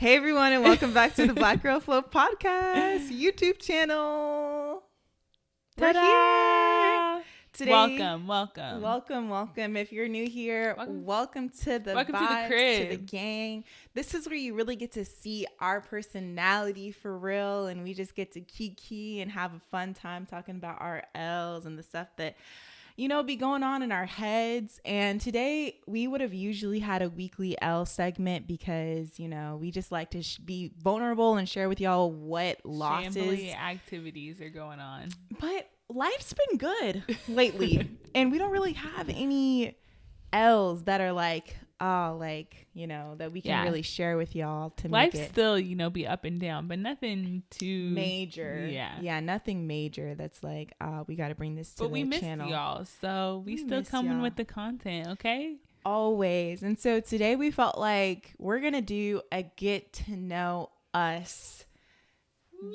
Hey everyone, and welcome back to the Black Girl Flow podcast YouTube channel. Ta-da! We're here today. Welcome. If you're new here, welcome to the Welcome vibes, to the crib, to the gang. This is where you really get to see our personality for real, and we just get to kiki and have a fun time talking about our L's and the stuff that be going on in our heads. And today we would have usually had a weekly L segment because, we just like to be vulnerable and share with y'all what losses, shambly activities are going on. But life's been good lately. And we don't really have any L's that are that we can really share with y'all to Life's make it still, be up and down, but nothing too major. Yeah, nothing major that's like, we got to bring this to but the channel. But we missed y'all, so we still coming with the content, okay? Always. And so today we felt like we're going to do a get to know us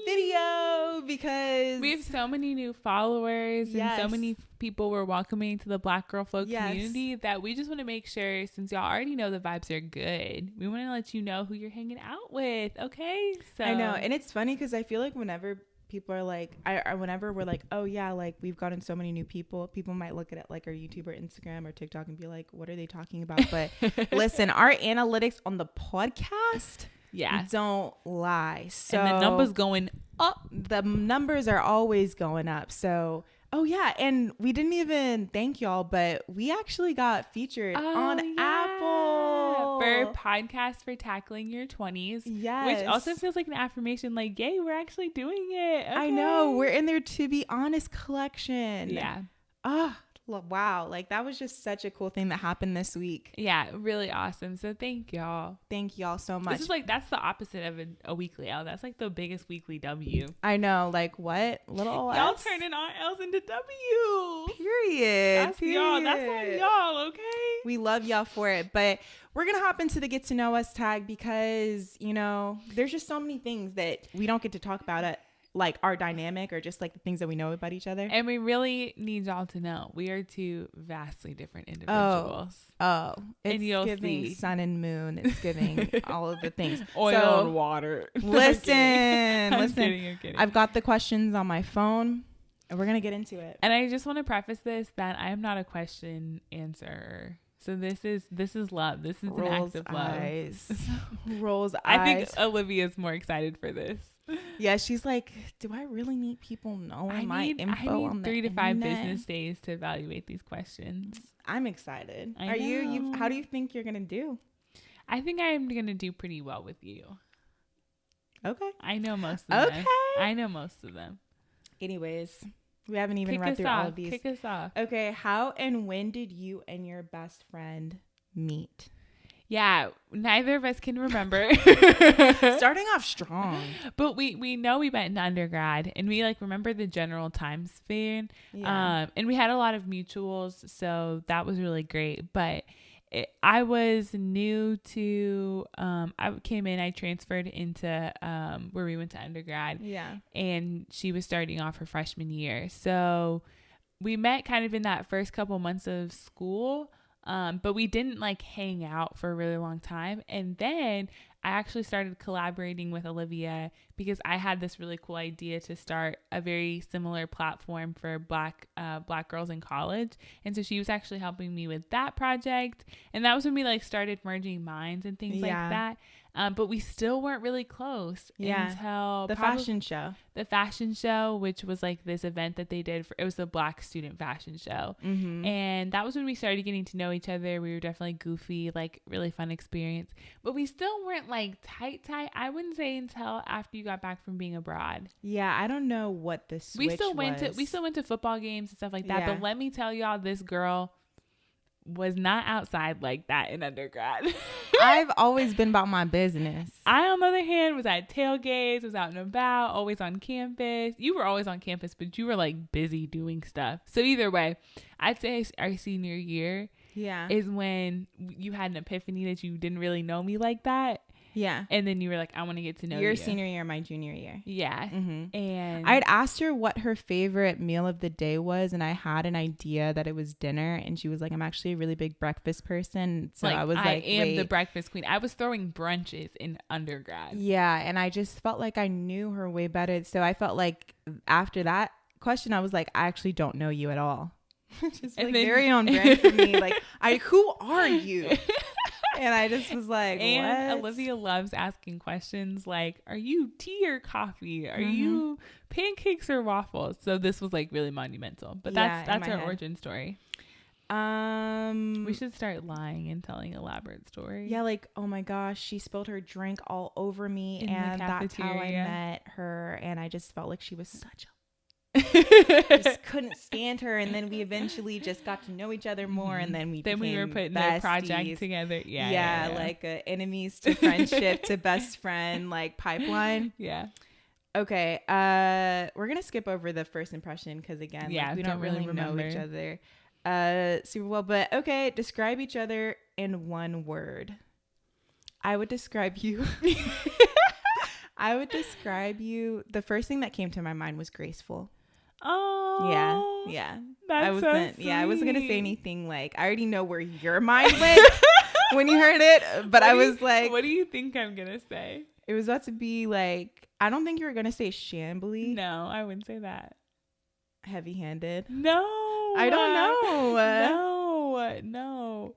video because we have so many new followers and so many people we're welcoming to the Black Girl Flow community that we just want to make sure, since y'all already know the vibes are good, we want to let you know who you're hanging out with, okay? So I know, and it's funny because I feel like whenever people are like, whenever we're like, oh yeah, like we've gotten so many new people might look at it like our YouTube or Instagram or TikTok and be like, what are they talking about? But listen, our analytics on the podcast don't lie. So and the numbers going up. The numbers are always going up. So and we didn't even thank y'all, but we actually got featured on Apple for podcast for tackling your 20s. Yes, which also feels like an affirmation, like, yay, we're actually doing it. Okay. I know, we're in their To Be Honest collection. Yeah. Wow, like that was just such a cool thing that happened this week. Yeah, really awesome. So thank y'all So much. This is like, that's the opposite of a weekly L. That's like the biggest weekly W. I know, like what little y'all S? turning our L's into W. Period. That's y'all. That's on y'all. Okay, we love y'all for it. But we're gonna hop into the get to know us tag because there's just so many things that we don't get to talk about at like our dynamic or just like the things that we know about each other. And we really need y'all to know we are two vastly different individuals. It's giving see. sun and moon. It's giving all of the things. Oil and water. Listen. I'm kidding. I've got the questions on my phone and we're going to get into it. And I just want to preface this that I am not a question answerer. So this is love. This is Rolls an act of love. Rolls eyes. I think Olivia's more excited for this. Yeah, she's like, do I really need people knowing my info on the 3 to 5 internet? business days to evaluate these questions. I'm excited. I Are know. you? How do you think you're gonna do? I think I am gonna do pretty well with you. Okay. I know most of them. I know most of them. Anyways, we haven't even read through all of these. Kick us off. Okay, how and when did you and your best friend meet? Yeah, neither of us can remember. Starting off strong. But we know we met in undergrad and we remember the general time span. Yeah. And we had a lot of mutuals, so that was really great. But I was new to, I came in, I transferred into where we went to undergrad. Yeah. And she was starting off her freshman year. So we met kind of in that first couple months of school. But we didn't hang out for a really long time. And then I actually started collaborating with Olivia because I had this really cool idea to start a very similar platform for black girls in college. And so she was actually helping me with that project. And that was when we started merging minds and things like that. But we still weren't really close until the fashion show. The fashion show, which was this event that they did it was the Black student fashion show. Mm-hmm. And that was when we started getting to know each other. We were definitely goofy, really fun experience. But we still weren't tight. I wouldn't say until after you got back from being abroad. Yeah, I don't know what the switch we still went was. to football games and stuff like that. But let me tell y'all, this girl was not outside like that in undergrad. I've always been about my business. I, on the other hand, was at tailgates, was out and about, always on campus. You were always on campus, but you were busy doing stuff. So either way, I'd say our senior year is when you had an epiphany that you didn't really know me like that. Yeah. And then you were like, I want to get to know Your you. senior year, my junior year. Yeah. Mm-hmm. And I'd asked her what her favorite meal of the day was, and I had an idea that it was dinner, and she was like, I'm actually a really big breakfast person. So I was like, I am the breakfast queen. I was throwing brunches in undergrad. Yeah, and I just felt like I knew her way better. So I felt like after that question, I was like, I actually don't know you at all. Just like very on brand for me. Like, who are you? And I just was like, and what? Olivia loves asking questions like, are you tea or coffee? Are you pancakes or waffles? So this was like really monumental. But that's our origin story. We should start lying and telling elaborate stories. Yeah, like, oh my gosh, she spilled her drink all over me, and that's how I met her, and I just felt like she was such a just couldn't stand her, and then we eventually just got to know each other more, and then we were putting a project together. Yeah. Like enemies to friendship to best friend, like pipeline. Yeah. Okay, we're gonna skip over the first impression because again, like, we don't really know each other super well. But okay, describe each other in one word. I would describe you. The first thing that came to my mind was graceful. Oh, yeah. I wasn't gonna say anything like, I already know where your mind went when you heard it, but I was like, what do you think I'm gonna say? It was about to be like, I don't think you were gonna say shambly. No, I wouldn't say that. Heavy-handed. No, I don't know. No.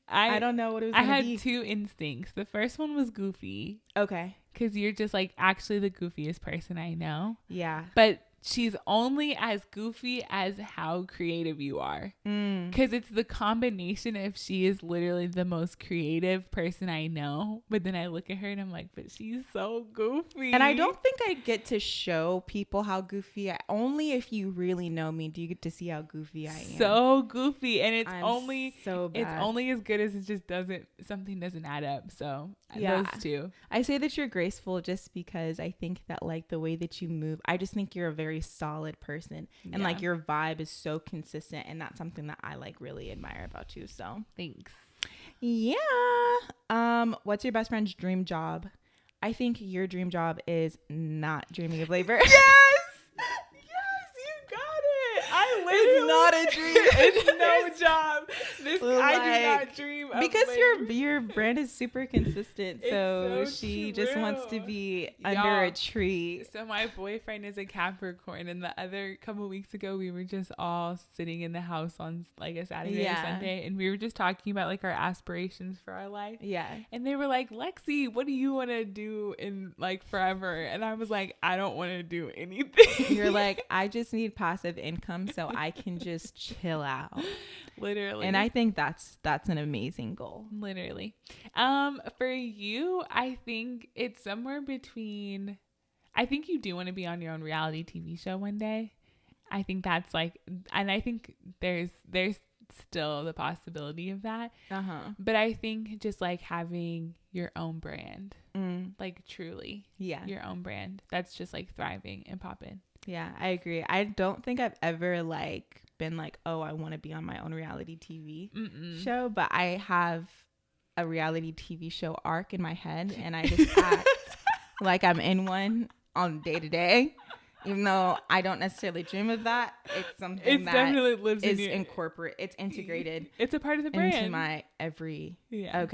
I don't know what it was gonna be. I had two instincts. The first one was goofy. Okay. Because you're just like actually the goofiest person I know. Yeah. But she's only as goofy as how creative you are. Because it's the combination of she is literally the most creative person I know. But then I look at her and I'm like, but she's so goofy. And I don't think I get to show people how goofy only if you really know me do you get to see how goofy I am. So goofy. And it's so bad. It's only as good as it just something doesn't add up. So yeah. Those two. I say that you're graceful just because I think that like the way that you move, I just think you're a very solid person, and like your vibe is so consistent, and that's something that I like really admire about you. So thanks. Yeah. What's your best friend's dream job? I think your dream job is not dreaming of labor. Yes, you got it. It's not a dream. It's no job. I do not dream of because labor. your brand is super consistent. So she just wants to be under a tree. So my boyfriend is a Capricorn, and the other couple weeks ago we were just all sitting in the house on like a Saturday or Sunday, and we were just talking about like our aspirations for our life. Yeah. And they were like, Lexi, what do you want to do in like forever? And I was like, I don't want to do anything. You're like, I just need passive income so I can just chill out. Literally. And I think that's an amazing goal. Literally. For you, I think it's somewhere between, I think you do want to be on your own reality TV show one day. I think that's like, and I think there's still the possibility of that. But I think just like having your own brand, like truly, your own brand that's just like thriving and popping. Yeah, I agree. I don't think I've ever like been like, oh, I want to be on my own reality TV show, but I have a reality TV show arc in my head, and I just act like I'm in one on day to day. Even though I don't necessarily dream of that, it's something that definitely lives is it's integrated. It's a part of the brand. Into my every. Yeah.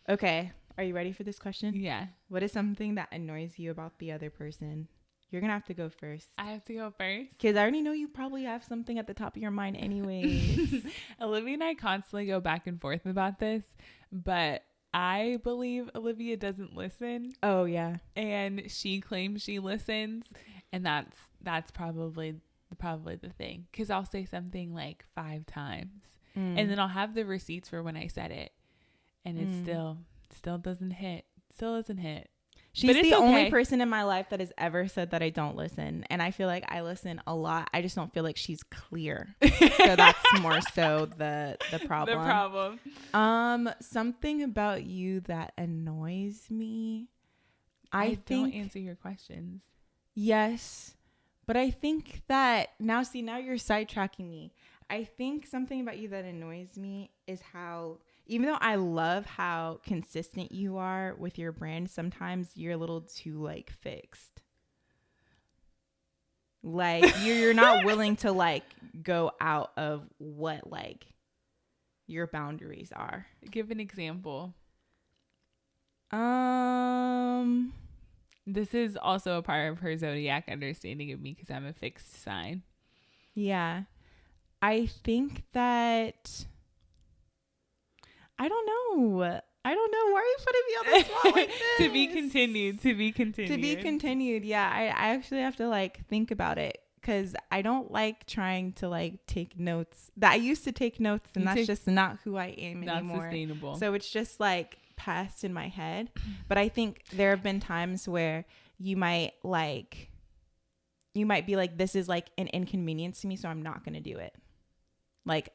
Okay. Are you ready for this question? Yeah. What is something that annoys you about the other person? You're going to have to go first. I have to go first? Because I already know you probably have something at the top of your mind anyways. Olivia and I constantly go back and forth about this, but I believe Olivia doesn't listen. Oh, yeah. And she claims she listens. And that's probably the thing. Because I'll say something like 5 times. And then I'll have the receipts for when I said it. And it still doesn't hit. Still doesn't hit. She's the only person in my life that has ever said that I don't listen. And I feel like I listen a lot. I just don't feel like she's clear. So that's more so the problem. The problem. Something about you that annoys me. I don't answer your questions. Yes. But I think that now you're sidetracking me. I think something about you that annoys me is how even though I love how consistent you are with your brand, sometimes you're a little too like fixed. Like you're not willing to like go out of what like your boundaries are. Give an example. This is also a part of her zodiac understanding of me because I'm a fixed sign. Yeah. I think that I don't know. Why are you putting me on the spot like this? To be continued. To be continued. Yeah. I actually have to like think about it because I don't like trying to like take notes. That I used to take notes and that's just not who I am anymore. Not sustainable. So it's just like past in my head. But I think there have been times where you might be like, this is like an inconvenience to me, so I'm not going to do it. Like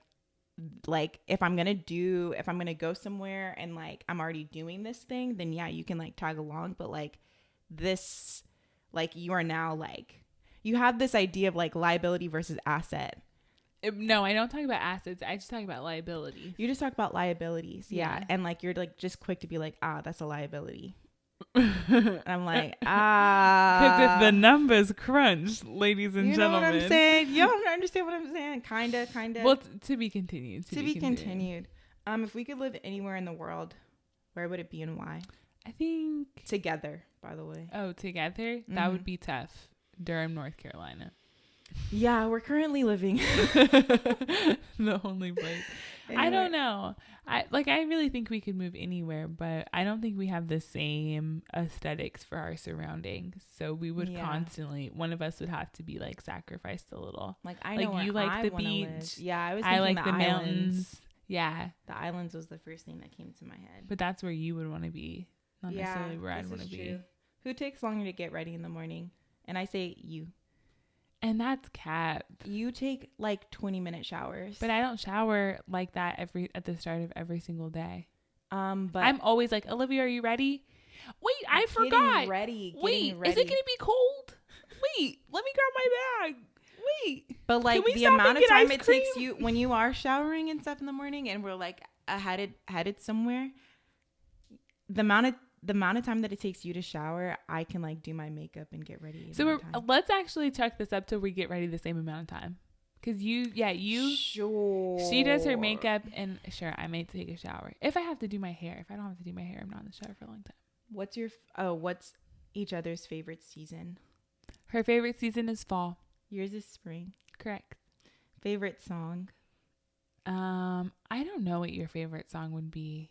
if I'm going to go somewhere and like I'm already doing this thing, then yeah, you can like tag along. But like this, like you are now like, you have this idea of like liability versus asset. No, I don't talk about assets. I just talk about liabilities. You just talk about liabilities. Yeah. And like, you're like just quick to be like, that's a liability. And I'm like, because if the numbers crunch, ladies and gentlemen, know what I'm saying? You don't understand what I'm saying? Kinda. Well, to be continued. To be continued. If we could live anywhere in the world, where would it be and why? I think together. By the way. Oh, together? That would be tough. Durham, North Carolina. Yeah, we're currently living the only place. Anyway. I don't know. I really think we could move anywhere, but I don't think we have the same aesthetics for our surroundings. So we would constantly, one of us would have to be like sacrificed a little. Like I know you like the beach. Live. Yeah, I like the mountains. Yeah, the islands was the first thing that came to my head. But that's where you would want to be, not necessarily where I'd want to be. Who takes longer to get ready in the morning? And I say you. And that's cap. You take like 20-minute showers. But I don't shower like that at the start of every single day. But I'm always like, Olivia, are you ready? Wait, I forgot. Wait, is it gonna be cold? Wait, let me grab my bag. Wait. But like the amount of time it takes you when you are showering and stuff in the morning and we're like headed somewhere, the amount of time that it takes you to shower, I can like do my makeup and get ready. So let's actually check this up till we get ready the same amount of time. Cause sure. She does her makeup and sure, I may take a shower if I have to do my hair. If I don't have to do my hair, I'm not in the shower for a long time. What's each other's favorite season? Her favorite season is fall. Yours is spring. Correct. Favorite song? I don't know what your favorite song would be.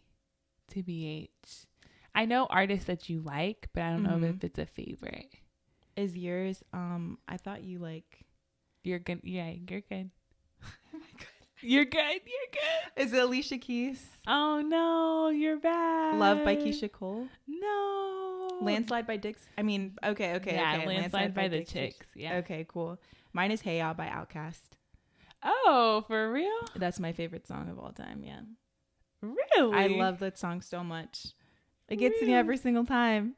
TBH. I know artists that you like, but I don't know if it's a favorite. Is yours, I thought you like... You're good. Yeah, you're good. Oh my God. You're good. Is it Alicia Keys? Oh no, you're bad. Love by Keisha Cole? No. Landslide by Dix? I mean, okay. Yeah, Landslide by the Chicks. Yeah. Okay, cool. Mine is Hey Ya by Outkast. Oh, for real? That's my favorite song of all time, yeah. Really? I love that song so much. It gets me every single time.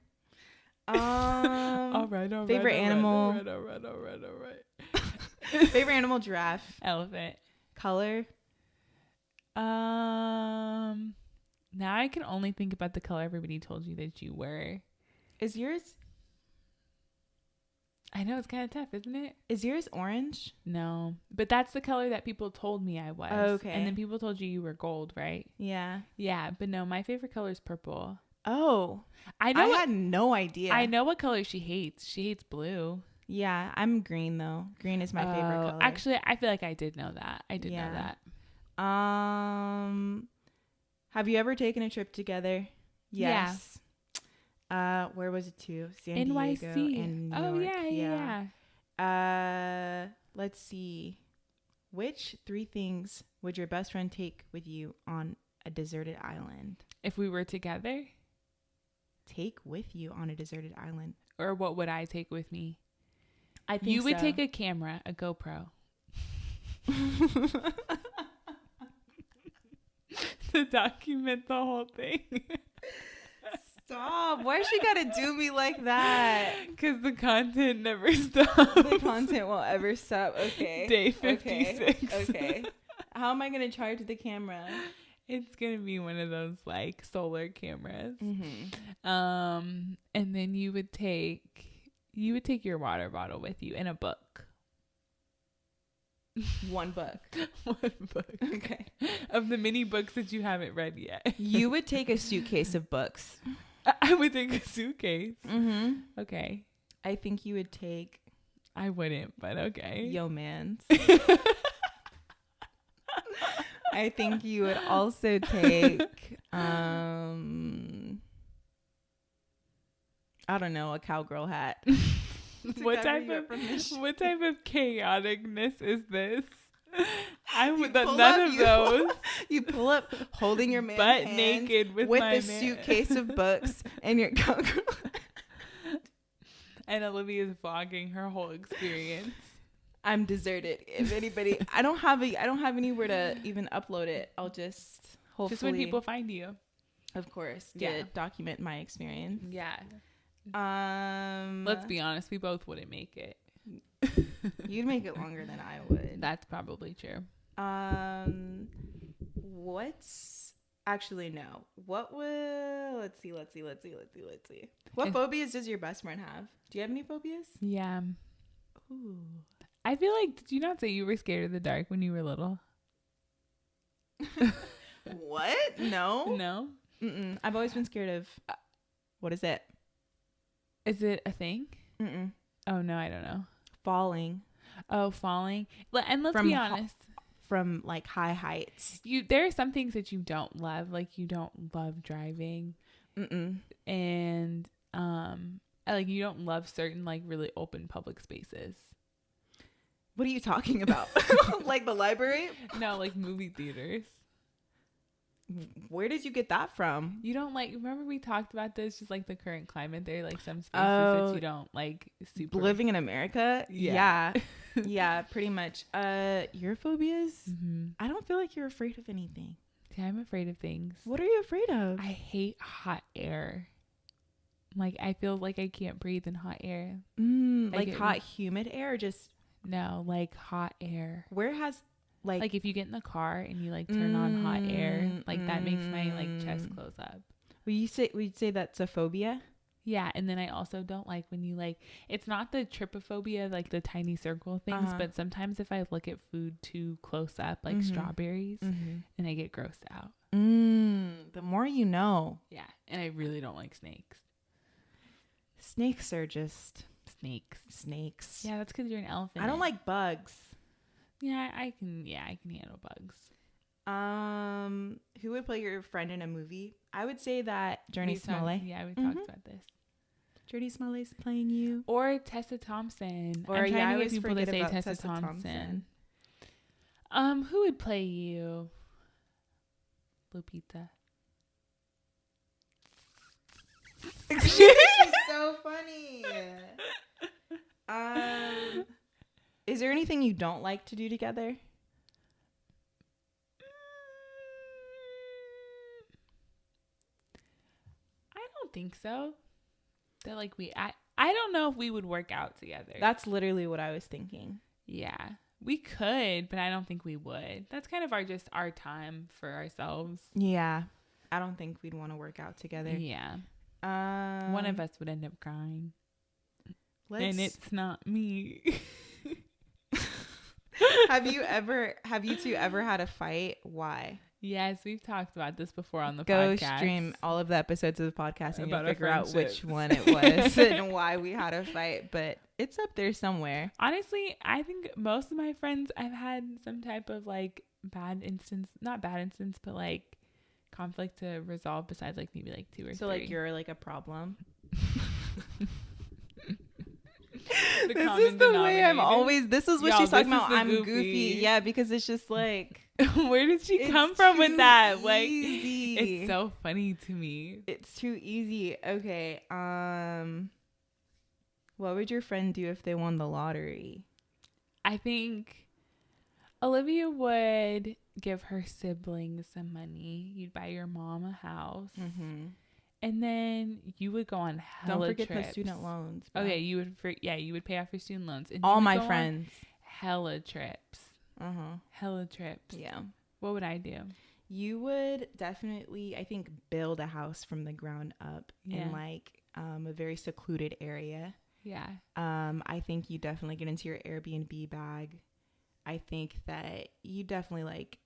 All right. Favorite animal. All right. Favorite animal, giraffe. Elephant. Color. Now I can only think about the color everybody told you that you were. Is yours? I know it's kind of tough, isn't it? Is yours orange? No, but that's the color that people told me I was. Okay. And then people told you were gold, right? Yeah. Yeah, but no, my favorite color is purple. Oh, I had no idea. I know what color she hates. She hates blue. Yeah, I'm green though. Green is my favorite color. Actually, I feel like I did know that. Know that. Have you ever taken a trip together? Yes. Yeah. Where was it to? San NYC. Diego and New York. Yeah. Let's see. Which 3 things would your best friend take with you on a deserted island? If we were together? Take with you on a deserted island. Or what would I take with me? I think you would take a camera, a GoPro. To document the whole thing. Stop. Why she gotta do me like that? Because the content never stops. The content won't ever stop. Okay. Day 56. Okay. How am I gonna charge the camera? It's gonna be one of those like solar cameras. Mm-hmm. And then you would take your water bottle with you and a book. One book. One book. Okay. Of the many books that you haven't read yet. You would take a suitcase of books. I would take a suitcase. Mm-hmm. Okay. I think you would take. I wouldn't, but okay. Yo Mans. I think you would also take I don't know, a cowgirl hat. What type of chaoticness is this? I would none of those. You pull up holding your man's butt hands naked with the man. suitcase of books and your cowgirl. And Olivia's vlogging her whole experience. I'm deserted. If anybody, I don't have anywhere to even upload it. I'll just hopefully. Just when people find you. Of course. Yeah. Document my experience. Yeah. Let's be honest. We both wouldn't make it. You'd make it longer than I would. That's probably true. What's actually no. What will? Let's see. What phobias does your best friend have? Do you have any phobias? Yeah. Ooh. I feel like, did you not say you were scared of the dark when you were little? What? No. No. Mm-mm. I've always been scared of. What is it? Is it a thing? Mm-mm. Oh no, I don't know. Falling. Oh, falling. And let's be honest. From like high heights. There are some things that you don't love, like you don't love driving. Mm-mm. And like you don't love certain like really open public spaces. What are you talking about? Like the library? No, like movie theaters. Where did you get that from? You don't like, remember we talked about this, just like the current climate, there are like some spaces that you don't like super. Living in America? Yeah. Yeah, pretty much. Your phobias? Mm-hmm. I don't feel like you're afraid of anything. Yeah, I'm afraid of things. What are you afraid of? I hate hot air. Like I feel like I can't breathe in hot air. Like hot, humid air or just... No, like hot air. Where has... Like if you get in the car and you like turn on hot air, like that makes my like chest close up. We'd say that's a phobia? Yeah, and then I also don't like when you like, it's not the trypophobia, like the tiny circle things, but sometimes if I look at food too close up, like strawberries, and I get grossed out. The more you know. Yeah, and I really don't like snakes. Snakes are just... Snakes. Yeah, that's because you're an elephant. I don't like bugs. Yeah, I can handle bugs. Who would play your friend in a movie? I would say that Journey Smollett. Yeah, we talked about this. Journey Smollett's playing you. Or Tessa Thompson. Or I'm trying to get people to say about Tessa Thompson. Who would play you? Lupita. She's so funny. Is there anything you don't like to do together? I don't think so. That like I don't know if we would work out together. That's literally what I was thinking. Yeah. We could, but I don't think we would. That's kind of our time for ourselves. Yeah. I don't think we'd want to work out together. Yeah. One of us would end up crying. And it's not me. Have you two ever had a fight? Why? Yes, we've talked about this before on the podcast. Go stream all of the episodes of the podcast and you'll figure out which one it was and why we had a fight, but it's up there somewhere. Honestly, I think most of my friends, I've had some type of like not bad instance, but like conflict to resolve besides like maybe like 2 or 3. So like you're like a problem. This is the way I'm always. This is what she's talking about. I'm goofy. Yeah, because it's just like, where did she come from with that? Like, easy. It's so funny to me. It's too easy. Okay. What would your friend do if they won the lottery? I think Olivia would give her siblings some money. You'd buy your mom a house. Mm-hmm. And then you would go on hella Don't forget trips. the student loans. Bro. Okay, you would pay off your student loans. And all my friends. Hella trips. Uh-huh. Hella trips. Yeah. What would I do? You would definitely, I think, build a house from the ground up in like a very secluded area. Yeah. I think you definitely get into your Airbnb bag. I think that you definitely like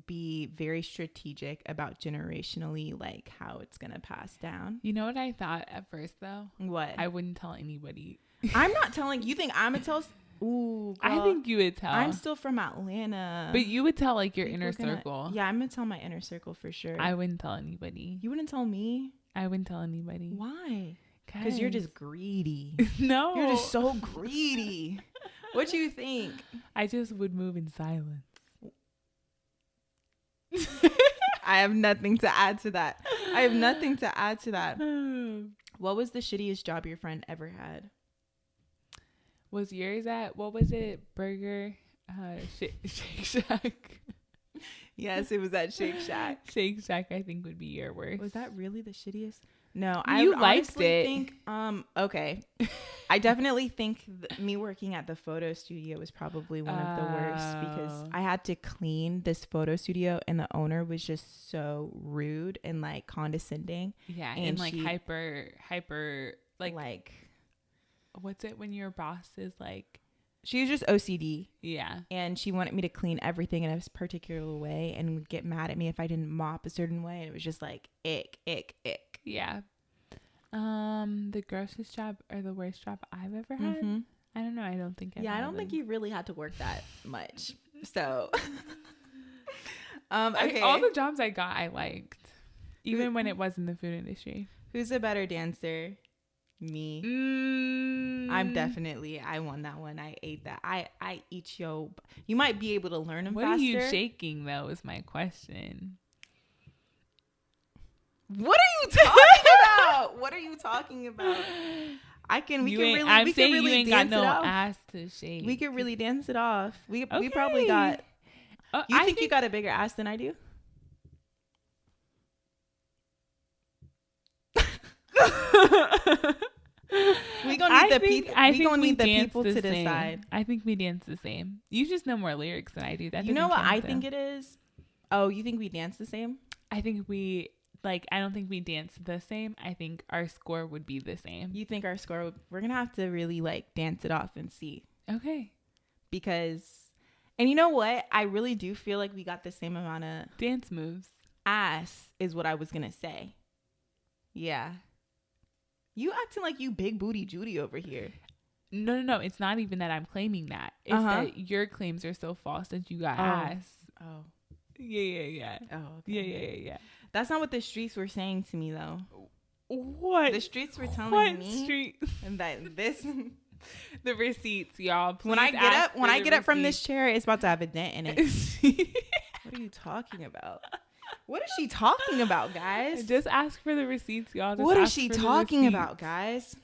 be very strategic about generationally like how it's gonna pass down. You know what I thought at first though? What? I wouldn't tell anybody. I'm not telling you. Think I'm gonna tell? Ooh, girl, I think you would tell. I'm still from Atlanta, but you would tell like your People inner gonna- circle. Yeah, I'm gonna tell my inner circle for sure. I wouldn't tell anybody. You wouldn't tell me? I wouldn't tell anybody. Why? Because you're just greedy. No, You're just so greedy. What do you think? I just would move in silence. I have nothing to add to that. What was the shittiest job your friend ever had? Was yours at, what was it? Burger? Shake Shack? Yes, it was at Shake Shack. Shake Shack, I think, would be your worst. Was that really the shittiest? No, You I liked honestly it. think, okay. I definitely think me working at the photo studio was probably one of the worst because I had to clean this photo studio and the owner was just so rude and like condescending. Yeah, and like she- hyper, like, what's it when your boss is like, she was just OCD. yeah. And she wanted me to clean everything in a particular way and would get mad at me if I didn't mop a certain way. And it was just like, ick. Yeah. The grossest job or the worst job I've ever had? Mm-hmm. I don't know. I don't think I don't think you really had to work that much. So, okay. All the jobs I got, I liked. Even when it was in the food industry. Who's a better dancer? Me. I won that one. I ate that. I eat yo. You might be able to learn them What faster. are you shaking though is my question. What are you talking about? What are you talking about? We can really ain't got dance no it off. ass to shake. We could really dance it off. We Okay. probably got. You I think you got a bigger ass than I do? We gonna need the people to decide. I think we dance the same. You just know more lyrics than I do. That You know doesn't what I count, think though. it is? Oh, you think we dance the same? I think we I don't think we dance the same. I think our score would be the same. You think our score? We're gonna have to really like dance it off and see. Okay. Because, and you know what? I really do feel like we got the same amount of Dance moves. ass is what I was gonna say. Yeah. You acting like you big booty Judy over here. No. It's not even that I'm claiming that. It's that your claims are so false that you got ass. Oh. Yeah. Oh. Okay. Yeah. That's not what the streets were saying to me though. What? The streets were telling What me street? and that this The receipts, y'all. Please when I get up from this receipts. chair, it's about to have a dent in it. What are you talking about? What is she talking about, guys? Just ask for the receipts, y'all. Just What is ask she for the talking receipts. about, guys?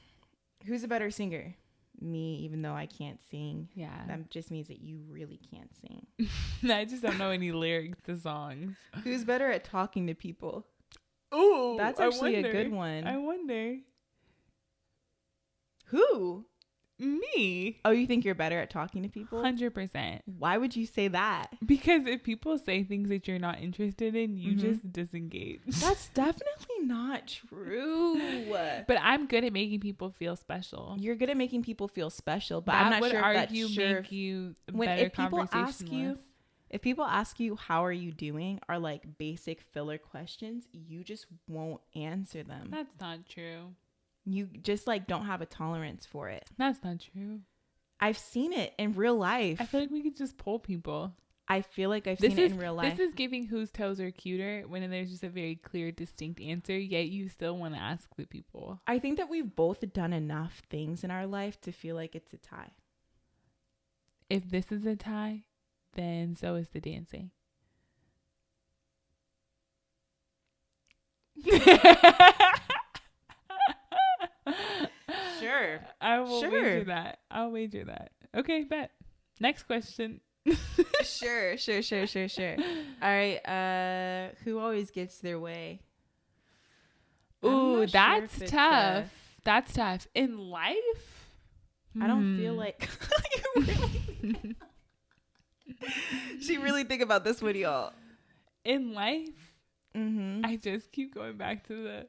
Who's a better singer? Me, even though I can't sing. Yeah. That just means that you really can't sing. I just don't know any lyrics to songs. Who's better at talking to people? Ooh, That's actually a good one. I wonder. Who? Me. Oh, you think you're better at talking to people? 100%. Why would you say that? Because if people say things that you're not interested in, you just disengage. That's definitely not true. But I'm good at making people feel special. You're good at making people feel special, but That I'm not would sure if that's argue sure make you a when better if people ask conversationalist. you if people ask you how are you doing are like basic filler questions, you just won't answer them. That's not true. You just like don't have a tolerance for it. That's not true. I've seen it in real life. I feel like we could just pull people. I feel like I've seen it in real life. This is giving whose toes are cuter when there's just a very clear, distinct answer, yet you still want to ask the people. I think that we've both done enough things in our life to feel like it's a tie. If this is a tie, then so is the dancing. Sure. I will wager that. I'll wager that. Okay, bet. Next question. Sure. All right. Who always gets their way? Ooh, that's tough. That's tough. In life? I don't feel like you really she really think about this one, y'all. in life, Mm-hmm. I just keep going back to the,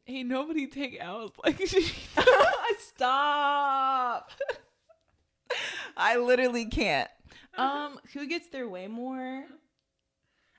ain't nobody take L's like Stop. I literally can't. Who gets their way more?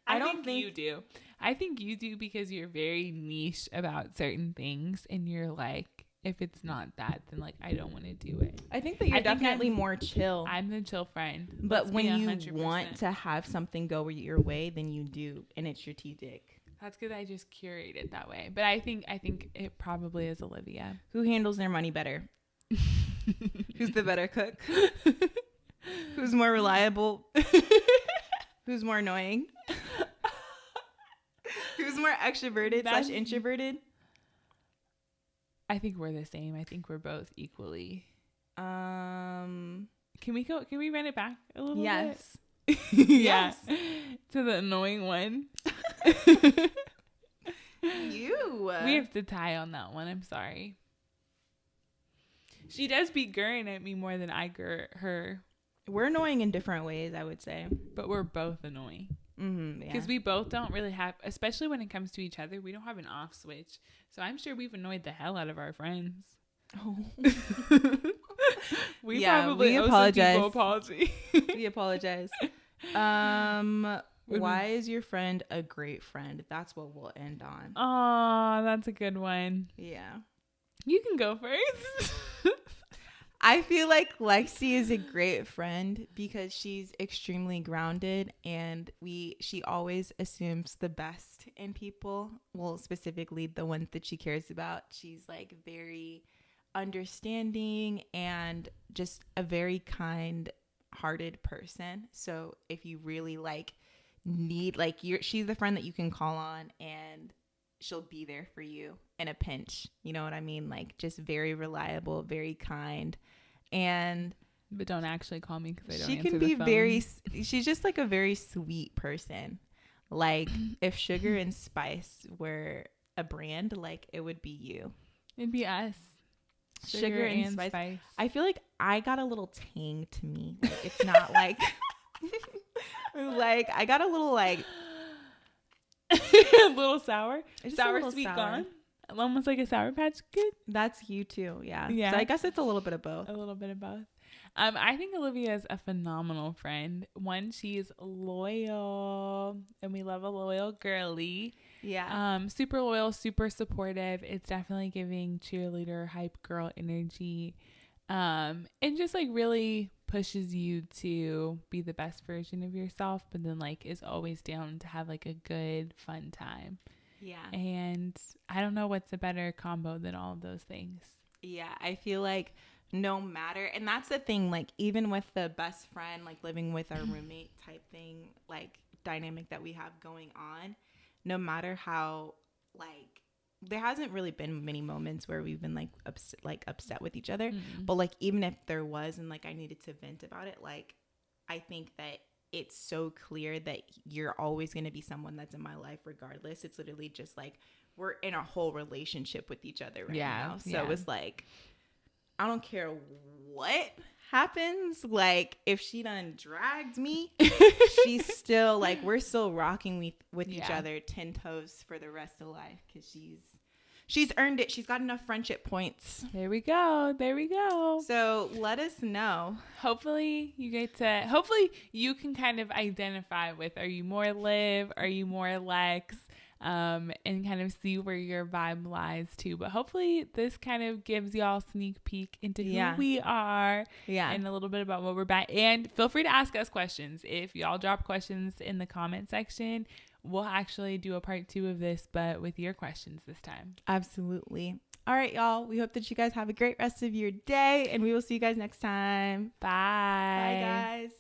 I don't think you do. I think you do because you're very niche about certain things, and you're like, if it's not that, then like I don't want to do it. I think that you're definitely more chill. I'm the chill friend. But when you 100%. Want to have something go your way, then you do, and it's strategic. That's because I just curate it that way. But I think it probably is Olivia. Who handles their money better? Who's the better cook? Who's more reliable? Who's more annoying? Who's more extroverted / introverted? I think we're the same. I think we're both equally. Can we run it back a little bit? Yes. Yeah. To the annoying one. We have to tie on that one. I'm sorry. She does be gurring at me more than I gurr her. We're annoying in different ways, I would say. But we're both annoying. Because we both don't really have, especially when it comes to each other, we don't have an off switch. So I'm sure we've annoyed the hell out of our friends. Oh. we probably apologize. Owe some people apology. We apologize. Why is your friend a great friend? That's what we'll end on. Oh, that's a good one. Yeah. You can go first. I feel like Lexi is a great friend because she's extremely grounded, and she always assumes the best in people. Well, specifically the ones that she cares about. She's like very understanding and just a very kind-hearted person. So if you really need she's the friend that you can call on, and she'll be there for you in a pinch. You know what I mean? Like, just very reliable, very kind. But don't actually call me because I don't she answer can the be phone. she's just like a very sweet person. Like, if Sugar and Spice were a brand, like, it would be you. It'd be us. Sugar and Spice. I feel like I got a little tang to me. Like, it's not like like I got a little like a little sour. Sour, sweet gone. Almost like a Sour Patch Kid. That's you too. Yeah. Yeah. So I guess it's a little bit of both. A little bit of both. I think Olivia is a phenomenal friend. One, she's loyal, and we love a loyal girly. Yeah. Super loyal, super supportive. It's definitely giving cheerleader, hype girl energy. And just like really pushes you to be the best version of yourself, but then like is always down to have like a good, fun time. Yeah. And I don't know what's a better combo than all of those things. Yeah. I feel like no matter, and that's the thing, like, even with the best friend, like living with our roommate type thing, like dynamic that we have going on, no matter how, like, there hasn't really been many moments where we've been like upset with each other. Mm-hmm. But like, even if there was, and like I needed to vent about it, like, I think that it's so clear that you're always going to be someone that's in my life regardless. It's literally just like we're in a whole relationship with each other right now. So it's like, I don't care what happens. Like, if she done dragged me, she's still like, we're still rocking with each other 10 toes for the rest of life, because she's earned it. She's got enough friendship points. There we go. So let us know. Hopefully you can kind of identify with, are you more Liv? Are you more Lex? And kind of see where your vibe lies too. But hopefully this kind of gives y'all a sneak peek into who we are, and a little bit about what we're about. And feel free to ask us questions. If y'all drop questions in the comment section, we'll actually do a part 2 of this, but with your questions this time. Absolutely. All right, y'all. We hope that you guys have a great rest of your day, and we will see you guys next time. Bye. Bye, guys.